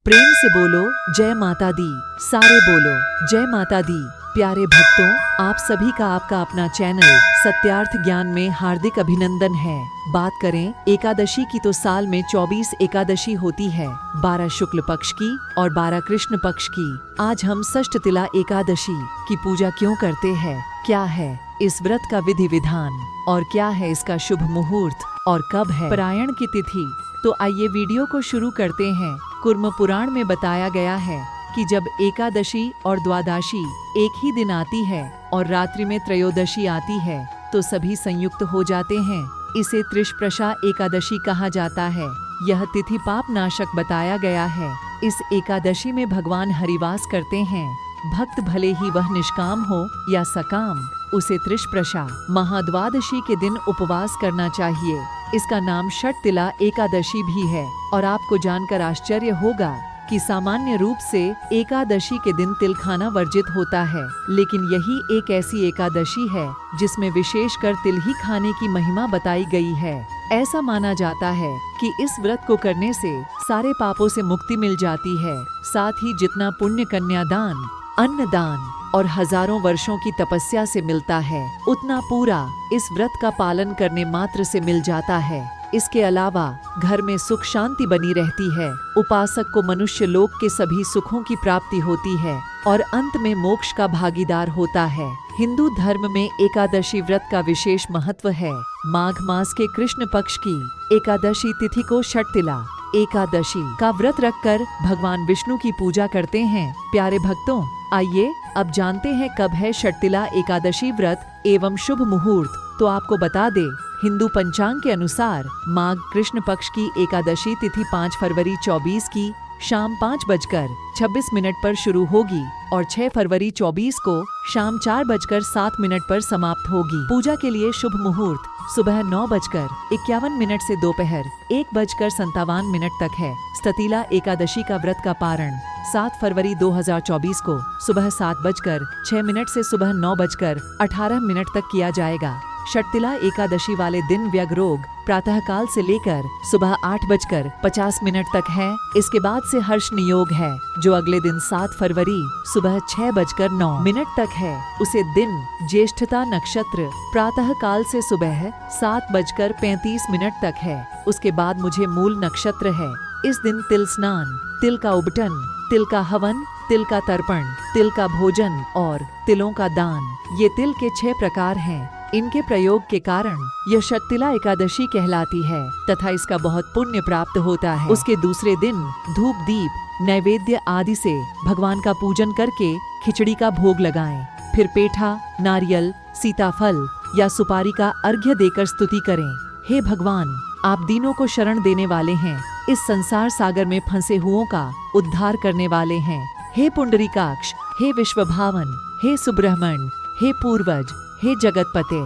प्रेम से बोलो जय माता दी। सारे बोलो जय माता दी। प्यारे भक्तों, आप सभी का आपका अपना चैनल सत्यार्थ ज्ञान में हार्दिक अभिनंदन है। बात करें एकादशी की तो साल में 24 एकादशी होती है, 12 शुक्ल पक्ष की और 12 कृष्ण पक्ष की। आज हम षष्ठ तिला एकादशी की पूजा क्यों करते हैं, क्या है इस व्रत का विधि विधान और क्या है इसका शुभ मुहूर्त और कब है परायण की तिथि, तो आइए वीडियो को शुरू करते हैं। कुर्म पुराण में बताया गया है कि जब एकादशी और द्वादशी एक ही दिन आती है और रात्रि में त्रयोदशी आती है तो सभी संयुक्त हो जाते हैं। इसे त्रिशप्रशा एकादशी कहा जाता है। यह तिथि पाप नाशक बताया गया है। इस एकादशी में भगवान हरिवास करते हैं। भक्त भले ही वह निष्काम हो या सकाम, उसे त्रिशप्रशा महाद्वादशी के दिन उपवास करना चाहिए। इसका नाम षठ तिला एकादशी भी है। और आपको जानकर आश्चर्य होगा कि सामान्य रूप से एकादशी के दिन तिल खाना वर्जित होता है, लेकिन यही एक ऐसी एकादशी है जिसमें विशेषकर तिल ही खाने की महिमा बताई गई है। ऐसा माना जाता है कि इस व्रत को करने से सारे पापों से मुक्ति मिल जाती है। साथ ही जितना पुण्य कन्यादान, अन्नदान और हजारों वर्षों की तपस्या से मिलता है, उतना पूरा इस व्रत का पालन करने मात्र से मिल जाता है। इसके अलावा घर में सुख शांति बनी रहती है। उपासक को मनुष्य लोक के सभी सुखों की प्राप्ति होती है और अंत में मोक्ष का भागीदार होता है। हिंदू धर्म में एकादशी व्रत का विशेष महत्व है। माघ मास के कृष्ण पक्ष की एकादशी तिथि को षठ तिला एकादशी का व्रत रखकर भगवान विष्णु की पूजा करते हैं। प्यारे भक्तों, आइए अब जानते हैं कब है षठ तिला एकादशी व्रत एवं शुभ मुहूर्त। तो आपको बता दे, हिंदू पंचांग के अनुसार माघ कृष्ण पक्ष की एकादशी तिथि 5 फरवरी 24 की शाम 5:26 पर शुरू होगी और 6 फरवरी 24 को शाम 4:07 पर समाप्त होगी। पूजा के लिए शुभ मुहूर्त सुबह 9:51 से दोपहर 1:57 तक है। षठतिला एकादशी का व्रत का पारण 7 फरवरी 2024 को सुबह 7:06 से सुबह 9:18 तक किया जाएगा। षठतिला एकादशी वाले दिन व्यग रोग प्रातः काल से लेकर सुबह 8:50 तक है। इसके बाद से हर्ष नियोग है, जो अगले दिन 7 फरवरी सुबह 6:09 तक है। उसे दिन ज्येष्ठता नक्षत्र प्रातः काल से सुबह 7:35 तक है। उसके बाद मुझे मूल नक्षत्र है। इस दिन तिल स्नान, तिल का उबटन, तिल का हवन, तिल का तर्पण, तिल का भोजन और तिलों का दान, ये तिल के 6 प्रकार हैं। इनके प्रयोग के कारण यह षठ तिला एकादशी कहलाती है तथा इसका बहुत पुण्य प्राप्त होता है। उसके दूसरे दिन धूप दीप नैवेद्य आदि से भगवान का पूजन करके खिचड़ी का भोग लगाएं। फिर पेठा, नारियल, सीताफल या सुपारी का अर्घ्य देकर स्तुति करें। हे भगवान, आप दीनों को शरण देने वाले हैं, इस संसार सागर में फंसे हुओं का उद्धार करने वाले हैं। हे पुंडरीकाक्ष, हे विश्वभावन, हे सुब्रह्मण्य, हे पूर्वज, हे जगतपते,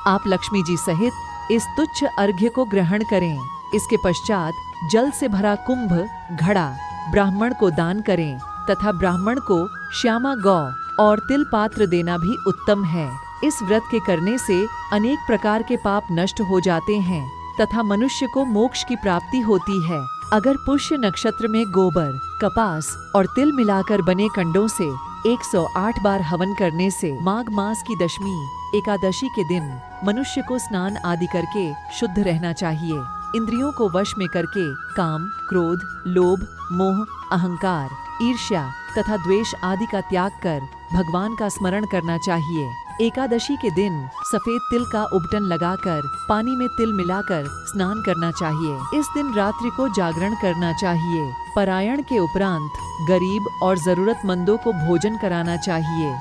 आप लक्ष्मी जी सहित इस तुच्छ अर्घ्य को ग्रहण करें। इसके पश्चात जल से भरा कुंभ घड़ा ब्राह्मण को दान करें तथा ब्राह्मण को श्यामा गौ और तिल पात्र देना भी उत्तम है। इस व्रत के करने से अनेक प्रकार के पाप नष्ट हो जाते हैं तथा मनुष्य को मोक्ष की प्राप्ति होती है। अगर पुष्य नक्षत्र में गोबर, कपास और तिल मिलाकर बने कंडों से 108 बार हवन करने से माघ मास की दशमी एकादशी के दिन मनुष्य को स्नान आदि करके शुद्ध रहना चाहिए। इंद्रियों को वश में करके काम, क्रोध, लोभ, मोह, अहंकार, ईर्ष्या तथा द्वेष आदि का त्याग कर भगवान का स्मरण करना चाहिए। एकादशी के दिन सफेद तिल का उबटन लगाकर पानी में तिल मिलाकर स्नान करना चाहिए। इस दिन रात्रि को जागरण करना चाहिए। परायण के उपरांत गरीब और जरूरतमंदों को भोजन कराना चाहिए।